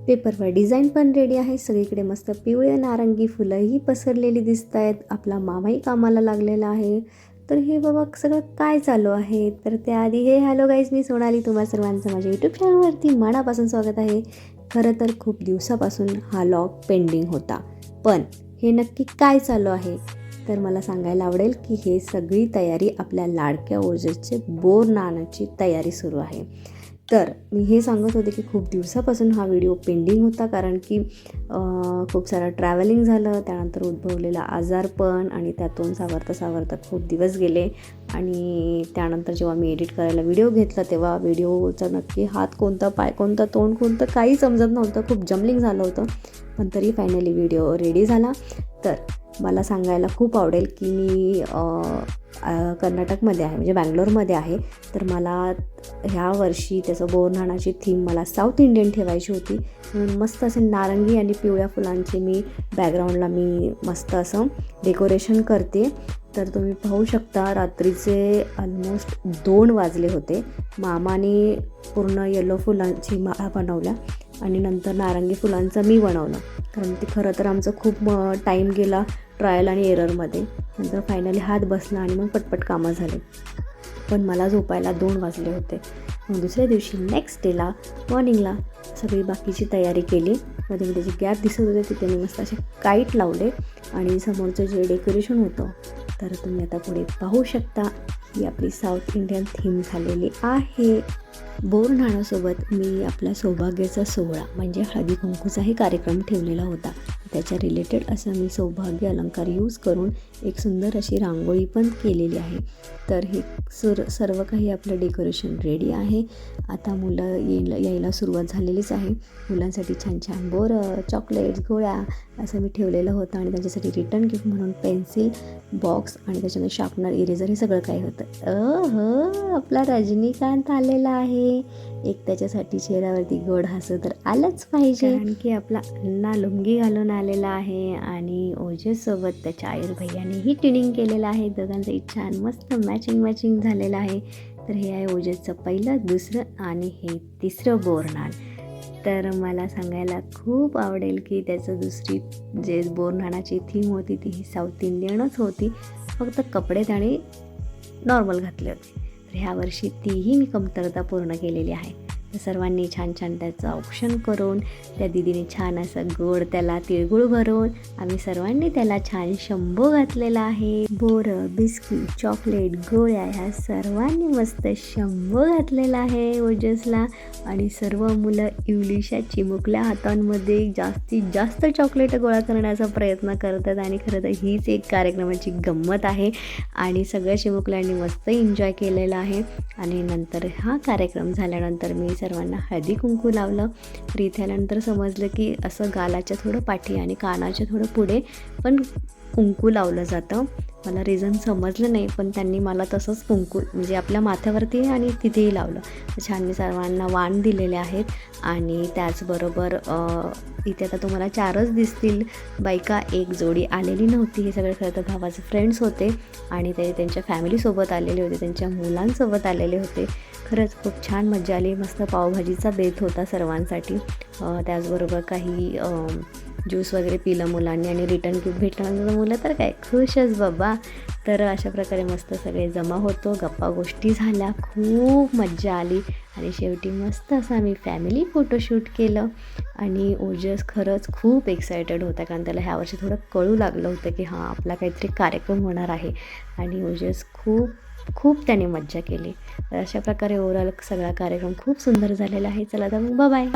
पेपरवर डिझाईन पण रेडी आहे. सगळीकडे मस्त पिवळे नारंगी फुलंही पसरलेली दिसत आहेत. आपला मामाही कामाला लागलेला आहे. तर हे बाबा सगळं काय चालू आहे? तर त्याआधी हॅलो गाईज, मी सोनाली, तुम्हा सर्वांचं माझ्या यूट्यूब चॅनलवरती मनापासून स्वागत आहे. खरं तर खूप दिवसापासून हा व्लॉग पेंडिंग होता, पण हे नक्की काय चालू आहे तर मला सांगायला आवडेल की हे सगळी तयारी आपल्या लाडक्या ओजसचे बोर नाण्याची तयारी सुरू आहे. तर मी हे सांगत होते की खूप दिवसापासून हा व्हिडिओ पेंडिंग होता, कारण की खूप सारं ट्रॅव्हलिंग झालं, त्यानंतर उद्भवलेला आजारपण आणि त्यातून सावरता खूप दिवस गेले. आणि त्यानंतर जेव्हा मी एडिट करायला व्हिडिओ घेतला तेव्हा व्हिडिओचा नक्की हात कोणता, पाय कोणता, तोंड कोणतं काही समजत नव्हतं. खूप जम्बलिंग झालं होतं, पण तरी फायनली व्हिडिओ रेडी झाला. तर मला सांगायला खूप आवडेल की मी कर्नाटकमध्ये आहे, म्हणजे बँगलोरमध्ये आहे. तर मला ह्या वर्षी त्याचं बोरनाणाची थीम मला साऊथ इंडियन ठेवायची होती, म्हणून मस्त असे नारंगी आणि पिवळ्या फुलांचे मी बॅकग्राऊंडला मस्त असं डेकोरेशन करते. तर तुम्ही पाहू शकता रात्रीचे ऑलमोस्ट 2 वाजले होते. मामाने पूर्ण येलो फुलांची माळा बनवल्या आणि नंतर नारंगी फुलांचं मी बनवलं, कारण ते खरं तर आमचं खूप टाईम गेला ट्रायल आणि एररमध्ये. नंतर फायनली हात बसला आणि मग पटपट कामं झाले, पण मला झोपायला 2 वाजले होते. मग दुसऱ्या दिवशी नेक्स्ट डेला मॉर्निंगला सगळी बाकीची तयारी केली. मध्ये मध्ये जे गॅप दिसत होते तिथे मी मस्त असे काईट लावले आणि समोरचं जे डेकोरेशन होतं तर तुम्ही आता पुढे पाहू शकता ही आपली साऊथ इंडियन थीम झालेली आहे. बोरनाण्यासोबत मी आपला सौभाग्याचा सोहळा म्हणजे हळदी कुंकूचाही कार्यक्रम ठेवलेला होता. त्याच्या रिलेटेड असं मी सौभाग्य अलंकार यूज करून एक सुंदर अशी रांगोळी पण केलेली आहे. तर हे सर्व काही आपलं डेकोरेशन रेडी आहे. आता मुलं यायला सुरुवात झालेलीच आहे. मुलांसाठी छान छान बोरं, चॉकलेट्स, गोळ्या असं मी ठेवलेलं होतं आणि त्यांच्यासाठी रिटर्न गिफ्ट म्हणून पेन्सिल बॉक्स आणि त्याच्यामध्ये शार्पनर, इरेझर हे सगळं काही होतं. आपला रजनीकांत आलेला आहे. एक त्याच्यासाठी चेहऱ्यावरती गोड हसू तर आलंच पाहिजे, कारण की आपला अण्णा लुंगी घालून आलेला आहे आणि ओजससोबत त्याच्या आयर भैयानेही ट्युनिंग केलेलं आहे. दोघांचंही छान मस्त मॅचिंग झालेलं आहे. तर हे आहे ओजसचं पहिलं, दुसरं आणि हे तिसरं बोरनाण. तर मला सांगायला खूप आवडेल की त्याचं दुसरी जे बोरनाणाची थीम होती ती ही साऊथ इंडियनच होती, फक्त कपडे त्याने नॉर्मल घातले होते. तर ह्या वर्षी तीही मी कमतरता पूर्ण केलेली आहे. तर सर्वांनी छान त्याचं औक्षण करून त्या दीदीने छान असं गोड त्याला तिळगुळ भरून आम्ही सर्वांनी त्याला छान शंभो घातलेला आहे. बोरं, बिस्किट, चॉकलेट, गोळ्या ह्या सर्वांनी मस्त शंभो घातलेला आहे ओजसला. आणि सर्व मुलं इवलीशा चिमुकल्या हातांमध्ये जास्तीत जास्त चॉकलेट गोळा करण्याचा प्रयत्न करतात आणि खरं तर हीच एक कार्यक्रमाची गंमत आहे. आणि सगळ्या चिमुकल्यांनी मस्त एन्जॉय केलेला आहे. आणि नंतर हा कार्यक्रम झाल्यानंतर मी सर्वांना हळदी कुंकू लावलं. तर इथे आल्यानंतर समजलं की असं गालाच्या थोडं पाठी आणि कानाच्या थोडं पुढे पण कुंकू लावलं जातं. मला रिझन समजलं नाही, पण त्यांनी मला तसंच कुंकू म्हणजे आपल्या माथ्यावरती आणि तिथेही लावलं. छान मी सर्वांना वाण दिलेले आहेत. आणि त्याचबरोबर इथे आता तुम्हाला 4च दिसतील बायका, एक जोडी आलेली नव्हती. हे सगळे खरं तर भावाचे फ्रेंड्स होते आणि ते त्यांच्या फॅमिलीसोबत आलेले होते, त्यांच्या मुलांसोबत आलेले होते. खरंच खूप छान मजा आली. मस्त पावभाजीचा बेत होता सर्वांसाठी. त्याचबरोबर काही ज्यूस वगैरे पिलं मुलांनी आणि रिटर्न गिफ्ट भेटल्यानंतर मुलं तर काय खुशच बाबा. तर अशा प्रकारे मस्त सगळे जमा होतो, गप्पा गोष्टी झाल्या, खूप मज्जा आली आणि शेवटी मस्त असं आम्ही फॅमिली फोटोशूट केलं. आणि ओजस खरंच खूप एक्सायटेड होता, कारण त्याला ह्या वर्षी थोडं कळू लागलं होतं की हां आपला काहीतरी कार्यक्रम होणार आहे. आणि ओजस खूप त्याने मज्जा केली. तर अशा प्रकारे ओव्हरऑल सगळा कार्यक्रम खूप सुंदर झालेला आहे. चला तर मग बाय.